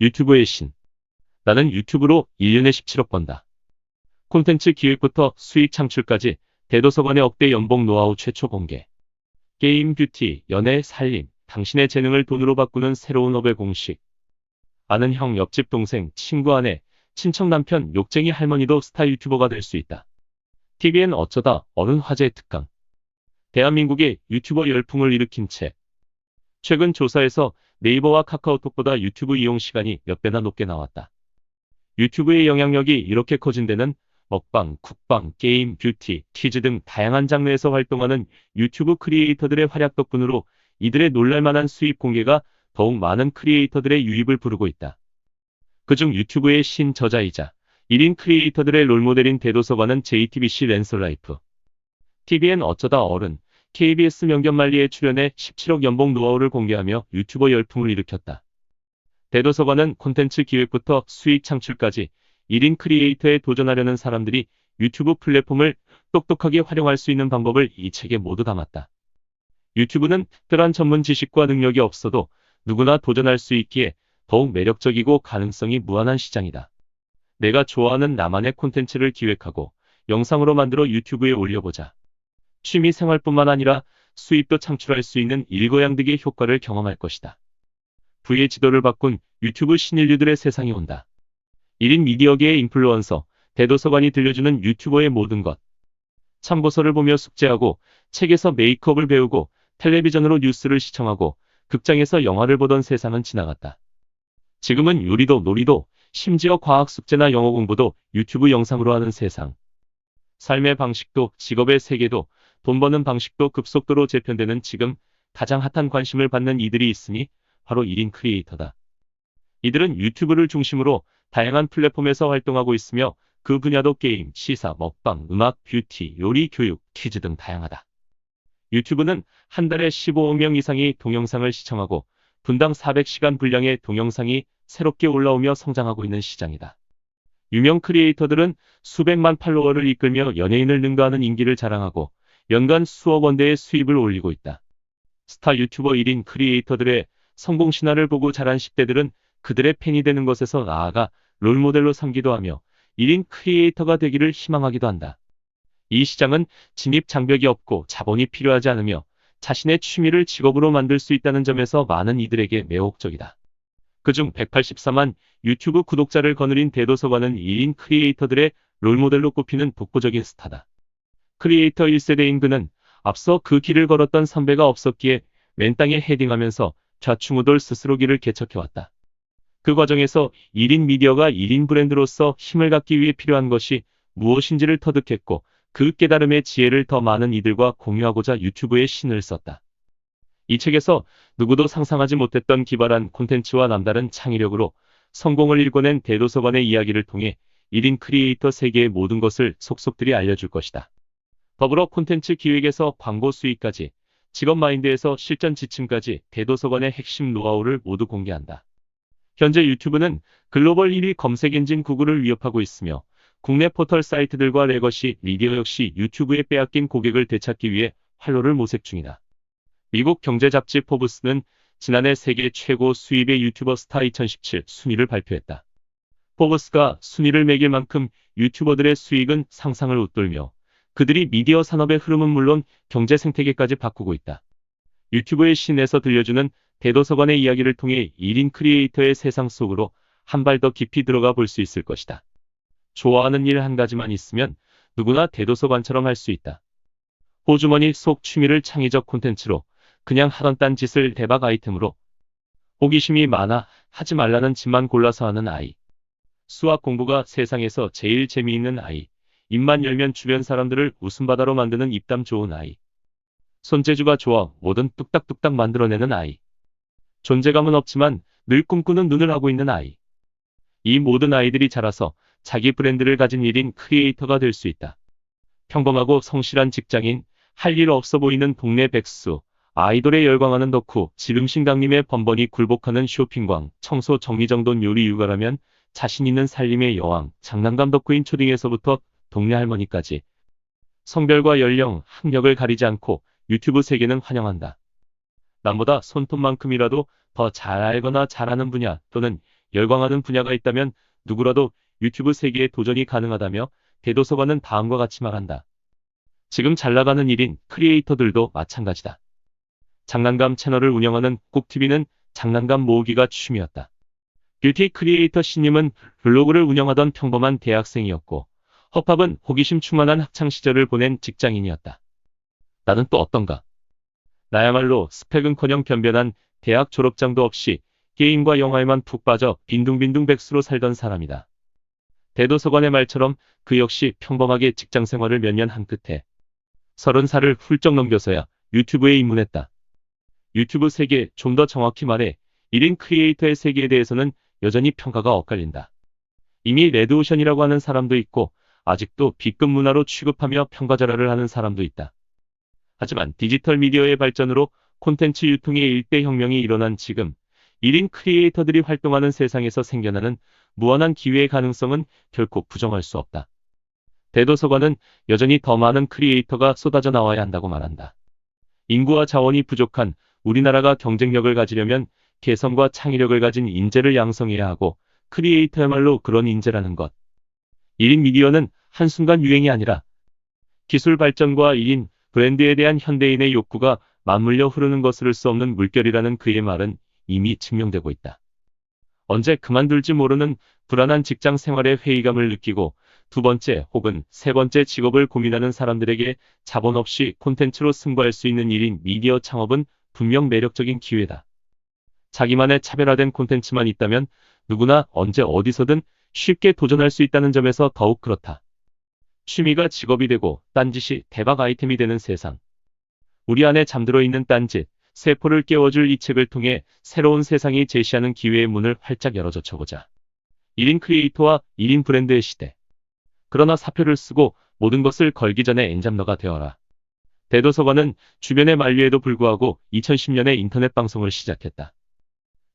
유튜브의 신. 나는 유튜브로 1년에 17억 번다. 콘텐츠 기획부터 수익 창출까지 대도서관의 억대 연봉 노하우 최초 공개. 게임, 뷰티, 연애, 살림, 당신의 재능을 돈으로 바꾸는 새로운 업의 공식. 아는 형, 옆집 동생, 친구 아내, 친척 남편, 욕쟁이 할머니도 스타 유튜버가 될 수 있다. TVN 어쩌다 어른 화제 특강. 대한민국의 유튜버 열풍을 일으킨 책. 최근 조사에서 네이버와 카카오톡보다 유튜브 이용 시간이 몇 배나 높게 나왔다. 유튜브의 영향력이 이렇게 커진 데는 먹방, 쿡방, 게임, 뷰티, 퀴즈 등 다양한 장르에서 활동하는 유튜브 크리에이터들의 활약 덕분으로 이들의 놀랄만한 수입 공개가 더욱 많은 크리에이터들의 유입을 부르고 있다. 그중 유튜브의 신저자이자 1인 크리에이터들의 롤모델인 대도서관은 JTBC 랜서라이프, TVN 어쩌다 어른, KBS 명견말리에 출연해 17억 연봉 노하우를 공개하며 유튜버 열풍을 일으켰다. 대도서관은 콘텐츠 기획부터 수익 창출까지 1인 크리에이터에 도전하려는 사람들이 유튜브 플랫폼을 똑똑하게 활용할 수 있는 방법을 이 책에 모두 담았다. 유튜브는 특별한 전문 지식과 능력이 없어도 누구나 도전할 수 있기에 더욱 매력적이고 가능성이 무한한 시장이다. 내가 좋아하는 나만의 콘텐츠를 기획하고 영상으로 만들어 유튜브에 올려보자. 취미 생활뿐만 아니라 수입도 창출할 수 있는 일거양득의 효과를 경험할 것이다. V의 지도를 바꾼 유튜브 신인류들의 세상이 온다. 1인 미디어계의 인플루언서, 대도서관이 들려주는 유튜버의 모든 것. 참고서를 보며 숙제하고, 책에서 메이크업을 배우고, 텔레비전으로 뉴스를 시청하고, 극장에서 영화를 보던 세상은 지나갔다. 지금은 요리도 놀이도, 심지어 과학 숙제나 영어 공부도 유튜브 영상으로 하는 세상. 삶의 방식도, 직업의 세계도, 돈 버는 방식도 급속도로 재편되는 지금 가장 핫한 관심을 받는 이들이 있으니 바로 1인 크리에이터다. 이들은 유튜브를 중심으로 다양한 플랫폼에서 활동하고 있으며 그 분야도 게임, 시사, 먹방, 음악, 뷰티, 요리, 교육, 퀴즈 등 다양하다. 유튜브는 한 달에 15억 명 이상이 동영상을 시청하고 분당 400시간 분량의 동영상이 새롭게 올라오며 성장하고 있는 시장이다. 유명 크리에이터들은 수백만 팔로워를 이끌며 연예인을 능가하는 인기를 자랑하고 연간 수억 원대의 수입을 올리고 있다. 스타 유튜버 1인 크리에이터들의 성공 신화를 보고 자란 10대들은 그들의 팬이 되는 것에서 나아가 롤모델로 삼기도 하며 1인 크리에이터가 되기를 희망하기도 한다. 이 시장은 진입 장벽이 없고 자본이 필요하지 않으며 자신의 취미를 직업으로 만들 수 있다는 점에서 많은 이들에게 매혹적이다. 그중 184만 유튜브 구독자를 거느린 대도서관은 1인 크리에이터들의 롤모델로 꼽히는 독보적인 스타다. 크리에이터 1세대인 그는 앞서 그 길을 걸었던 선배가 없었기에 맨 땅에 헤딩하면서 좌충우돌 스스로 길을 개척해왔다. 그 과정에서 1인 미디어가 1인 브랜드로서 힘을 갖기 위해 필요한 것이 무엇인지를 터득했고 그 깨달음의 지혜를 더 많은 이들과 공유하고자 유튜브에 신을 썼다. 이 책에서 누구도 상상하지 못했던 기발한 콘텐츠와 남다른 창의력으로 성공을 일궈낸 대도서관의 이야기를 통해 1인 크리에이터 세계의 모든 것을 속속들이 알려줄 것이다. 더불어 콘텐츠 기획에서 광고 수익까지, 직업 마인드에서 실전 지침까지 대도서관의 핵심 노하우를 모두 공개한다. 현재 유튜브는 글로벌 1위 검색 엔진 구글을 위협하고 있으며 국내 포털 사이트들과 레거시 미디어 역시 유튜브에 빼앗긴 고객을 되찾기 위해 활로를 모색 중이다. 미국 경제 잡지 포브스는 지난해 세계 최고 수입의 유튜버 스타 2017 순위를 발표했다. 포브스가 순위를 매길 만큼 유튜버들의 수익은 상상을 웃돌며 그들이 미디어 산업의 흐름은 물론 경제 생태계까지 바꾸고 있다. 유튜브의 신에서 들려주는 대도서관의 이야기를 통해 1인 크리에이터의 세상 속으로 한 발 더 깊이 들어가 볼 수 있을 것이다. 좋아하는 일 한 가지만 있으면 누구나 대도서관처럼 할 수 있다. 호주머니 속 취미를 창의적 콘텐츠로, 그냥 하던 딴 짓을 대박 아이템으로. 호기심이 많아 하지 말라는 짓만 골라서 하는 아이. 수학 공부가 세상에서 제일 재미있는 아이. 입만 열면 주변 사람들을 웃음바다로 만드는 입담 좋은 아이. 손재주가 좋아 뭐든 뚝딱뚝딱 만들어내는 아이. 존재감은 없지만 늘 꿈꾸는 눈을 하고 있는 아이. 이 모든 아이들이 자라서 자기 브랜드를 가진 1인 크리에이터가 될 수 있다. 평범하고 성실한 직장인, 할 일 없어 보이는 동네 백수, 아이돌에 열광하는 덕후, 지름신강림에 번번이 굴복하는 쇼핑광, 청소 정리정돈 요리 육아라면 자신 있는 살림의 여왕, 장난감 덕후인 초딩에서부터 동네 할머니까지 성별과 연령, 학력을 가리지 않고 유튜브 세계는 환영한다. 남보다 손톱만큼이라도 더 잘 알거나 잘하는 분야 또는 열광하는 분야가 있다면 누구라도 유튜브 세계에 도전이 가능하다며 대도서관은 다음과 같이 말한다. 지금 잘 나가는 1인 크리에이터들도 마찬가지다. 장난감 채널을 운영하는 꾹TV는 장난감 모으기가 취미였다. 뷰티 크리에이터 신님은 블로그를 운영하던 평범한 대학생이었고, 허팝은 호기심 충만한 학창 시절을 보낸 직장인이었다. 나는 또 어떤가? 나야말로 스펙은커녕 변변한 대학 졸업장도 없이 게임과 영화에만 푹 빠져 빈둥빈둥 백수로 살던 사람이다. 대도서관의 말처럼 그 역시 평범하게 직장 생활을 몇 년 한 끝에 30살을 훌쩍 넘겨서야 유튜브에 입문했다. 유튜브 세계, 좀 더 정확히 말해 1인 크리에이터의 세계에 대해서는 여전히 평가가 엇갈린다. 이미 레드오션이라고 하는 사람도 있고 아직도 B급 문화로 취급하며 평가절하를 하는 사람도 있다. 하지만 디지털 미디어의 발전으로 콘텐츠 유통의 일대 혁명이 일어난 지금 1인 크리에이터들이 활동하는 세상에서 생겨나는 무한한 기회의 가능성은 결코 부정할 수 없다. 대도서관은 여전히 더 많은 크리에이터가 쏟아져 나와야 한다고 말한다. 인구와 자원이 부족한 우리나라가 경쟁력을 가지려면 개성과 창의력을 가진 인재를 양성해야 하고 크리에이터야말로 그런 인재라는 것. 1인 미디어는 한순간 유행이 아니라 기술 발전과 1인 브랜드에 대한 현대인의 욕구가 맞물려 흐르는 것을 수 없는 물결이라는 그의 말은 이미 증명되고 있다. 언제 그만둘지 모르는 불안한 직장 생활의 회의감을 느끼고 두 번째 혹은 세 번째 직업을 고민하는 사람들에게 자본 없이 콘텐츠로 승부할 수 있는 1인 미디어 창업은 분명 매력적인 기회다. 자기만의 차별화된 콘텐츠만 있다면 누구나 언제 어디서든 쉽게 도전할 수 있다는 점에서 더욱 그렇다. 취미가 직업이 되고 딴짓이 대박 아이템이 되는 세상. 우리 안에 잠들어 있는 딴짓, 세포를 깨워줄 이 책을 통해 새로운 세상이 제시하는 기회의 문을 활짝 열어젖혀보자. 1인 크리에이터와 1인 브랜드의 시대. 그러나 사표를 쓰고 모든 것을 걸기 전에 엔잡러가 되어라. 대도서관은 주변의 만류에도 불구하고 2010년에 인터넷 방송을 시작했다.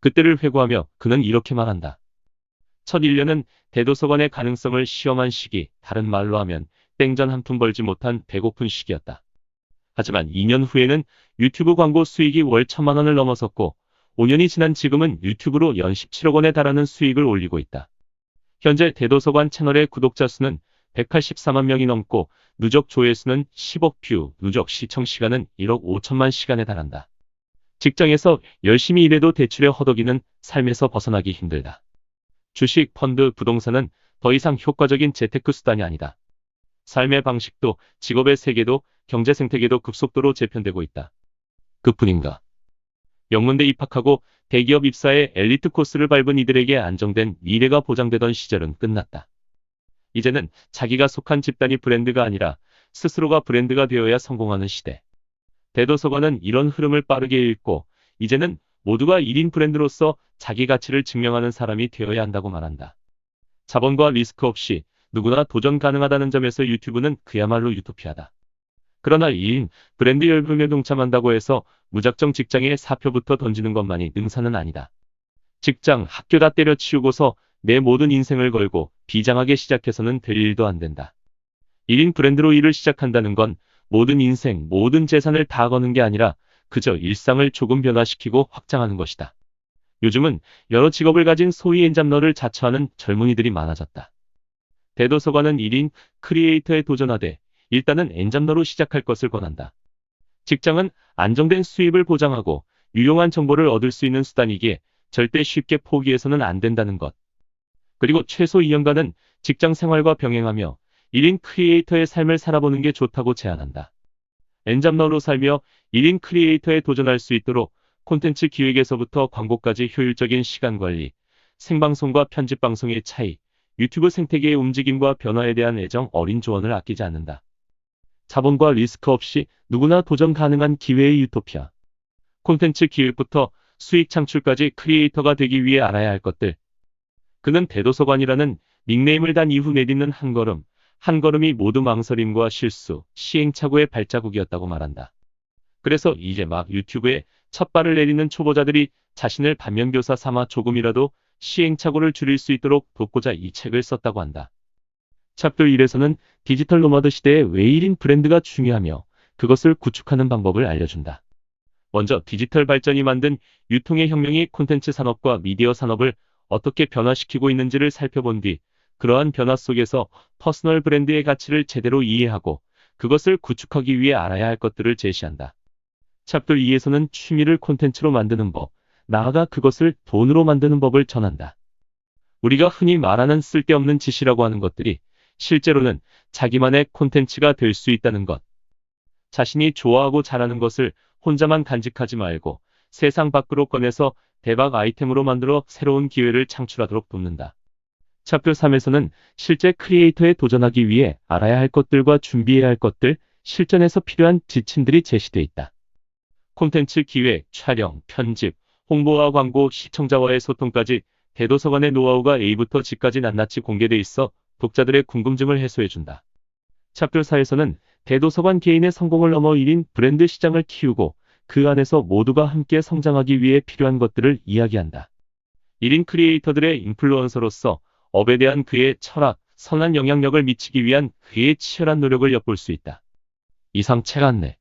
그때를 회고하며 그는 이렇게 말한다. 첫 1년은 대도서관의 가능성을 시험한 시기, 다른 말로 하면 땡전 한 푼 벌지 못한 배고픈 시기였다. 하지만 2년 후에는 유튜브 광고 수익이 월 1,000만 원을 넘어섰고 5년이 지난 지금은 유튜브로 연 17억 원에 달하는 수익을 올리고 있다. 현재 대도서관 채널의 구독자 수는 184만 명이 넘고 누적 조회수는 10억 뷰, 누적 시청 시간은 1억 5천만 시간에 달한다. 직장에서 열심히 일해도 대출에 허덕이는 삶에서 벗어나기 힘들다. 주식, 펀드, 부동산은 더 이상 효과적인 재테크 수단이 아니다. 삶의 방식도 직업의 세계도 경제 생태계도 급속도로 재편되고 있다. 그뿐인가? 명문대 입학하고 대기업 입사해 엘리트 코스를 밟은 이들에게 안정된 미래가 보장되던 시절은 끝났다. 이제는 자기가 속한 집단이 브랜드가 아니라 스스로가 브랜드가 되어야 성공하는 시대. 대도서관은 이런 흐름을 빠르게 읽고 이제는 모두가 1인 브랜드로서 자기 가치를 증명하는 사람이 되어야 한다고 말한다. 자본과 리스크 없이 누구나 도전 가능하다는 점에서 유튜브는 그야말로 유토피아다. 그러나 1인 브랜드 열풍에 동참한다고 해서 무작정 직장에 사표부터 던지는 것만이 능사는 아니다. 직장, 학교 다 때려치우고서 내 모든 인생을 걸고 비장하게 시작해서는 될 일도 안 된다. 1인 브랜드로 일을 시작한다는 건 모든 인생, 모든 재산을 다 거는 게 아니라 그저 일상을 조금 변화시키고 확장하는 것이다. 요즘은 여러 직업을 가진 소위 엔잡러를 자처하는 젊은이들이 많아졌다. 대도서관은 1인 크리에이터에 도전하되 일단은 엔잡러로 시작할 것을 권한다. 직장은 안정된 수입을 보장하고 유용한 정보를 얻을 수 있는 수단이기에 절대 쉽게 포기해서는 안 된다는 것. 그리고 최소 2년간은 직장 생활과 병행하며 1인 크리에이터의 삶을 살아보는 게 좋다고 제안한다. 엔잡러로 살며 1인 크리에이터에 도전할 수 있도록 콘텐츠 기획에서부터 광고까지 효율적인 시간 관리, 생방송과 편집방송의 차이, 유튜브 생태계의 움직임과 변화에 대한 애정 어린 조언을 아끼지 않는다. 자본과 리스크 없이 누구나 도전 가능한 기회의 유토피아. 콘텐츠 기획부터 수익 창출까지 크리에이터가 되기 위해 알아야 할 것들. 그는 대도서관이라는 닉네임을 단 이후 내딛는 한 걸음, 한 걸음이 모두 망설임과 실수, 시행착오의 발자국이었다고 말한다. 그래서 이제 막 유튜브에 첫 발을 내딛는 초보자들이 자신을 반면교사 삼아 조금이라도 시행착오를 줄일 수 있도록 돕고자 이 책을 썼다고 한다. 챕터 1에서는 디지털 노마드 시대에 왜 1인 브랜드가 중요하며 그것을 구축하는 방법을 알려준다. 먼저 디지털 발전이 만든 유통의 혁명이 콘텐츠 산업과 미디어 산업을 어떻게 변화시키고 있는지를 살펴본 뒤 그러한 변화 속에서 퍼스널 브랜드의 가치를 제대로 이해하고 그것을 구축하기 위해 알아야 할 것들을 제시한다. 챕터 2에서는 취미를 콘텐츠로 만드는 법, 나아가 그것을 돈으로 만드는 법을 전한다. 우리가 흔히 말하는 쓸데없는 짓이라고 하는 것들이 실제로는 자기만의 콘텐츠가 될 수 있다는 것. 자신이 좋아하고 잘하는 것을 혼자만 간직하지 말고 세상 밖으로 꺼내서 대박 아이템으로 만들어 새로운 기회를 창출하도록 돕는다. 챕터 3에서는 실제 크리에이터에 도전하기 위해 알아야 할 것들과 준비해야 할 것들, 실전에서 필요한 지침들이 제시되어 있다. 콘텐츠 기획, 촬영, 편집, 홍보와 광고, 시청자와의 소통까지 대도서관의 노하우가 A부터 G까지 낱낱이 공개돼 있어 독자들의 궁금증을 해소해준다. 챕터 4에서는 대도서관 개인의 성공을 넘어 1인 브랜드 시장을 키우고 그 안에서 모두가 함께 성장하기 위해 필요한 것들을 이야기한다. 1인 크리에이터들의 인플루언서로서 업에 대한 그의 철학, 선한 영향력을 미치기 위한 그의 치열한 노력을 엿볼 수 있다. 이상 책 안내.